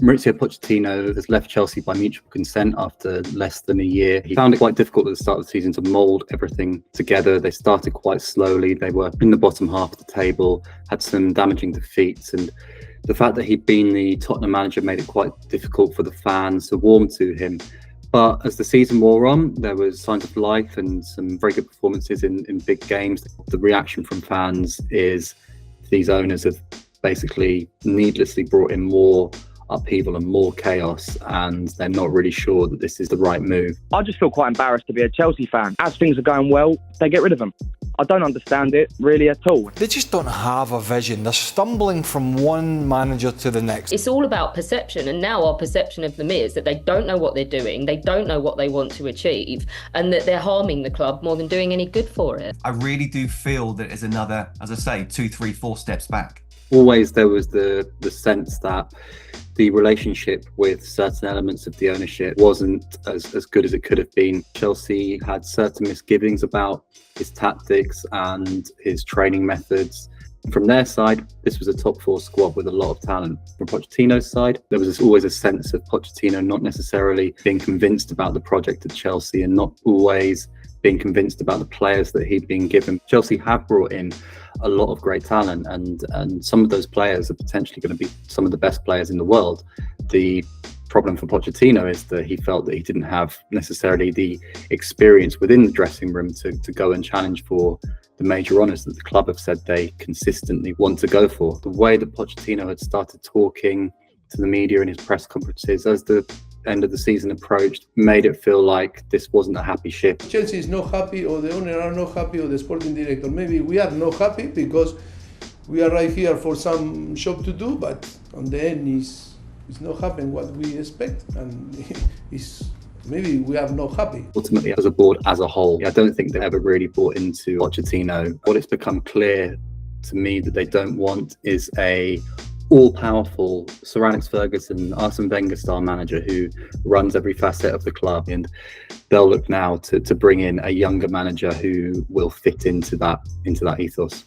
Mauricio Pochettino has left Chelsea by mutual consent after less than a year. He found it quite difficult at the start of the season to mould everything together. They started quite slowly. They were in the bottom half of the table, had some damaging defeats, and the fact that he'd been the Tottenham manager made it quite difficult for the fans to warm to him. But as the season wore on, there was signs of life and some very good performances in big games. The reaction from fans is these owners have basically needlessly brought in more upheaval and more chaos, and they're not really sure that this is the right move. I just feel quite embarrassed to be a Chelsea fan. As things are going well, they get rid of them. I don't understand it really at all. They just don't have a vision. They're stumbling from one manager to the next. It's all about perception, and now our perception of them is that they don't know what they're doing, they don't know what they want to achieve, and that they're harming the club more than doing any good for it. I really do feel that it's another, as I say, 2, 3, 4 steps back. Always there was the sense that the relationship with certain elements of the ownership wasn't as good as it could have been. Chelsea had certain misgivings about his tactics and his training methods. From their side, this was a top 4 squad with a lot of talent. From Pochettino's side, there was always a sense of Pochettino not necessarily being convinced about the project at Chelsea and not always being convinced about the players that he'd been given. Chelsea have brought in a lot of great talent, and some of those players are potentially going to be some of the best players in the world. The problem for Pochettino is that he felt that he didn't have necessarily the experience within the dressing room to go and challenge for the major honours that the club have said they consistently want to go for. The way that Pochettino had started talking to the media in his press conferences as the end of the season approached made it feel like this wasn't a happy ship. Chelsea is not happy, or the owner are not happy, or the sporting director. Maybe we are not happy because we are right here for some job to do, but on the end it's not happening what we expect, and maybe we are not happy. Ultimately, as a board as a whole, I don't think they ever really bought into Pochettino. What it's become clear to me that they don't want is a all-powerful Sir Alex Ferguson, Arsene Wenger style manager who runs every facet of the club, and they'll look now to bring in a younger manager who will fit into that ethos.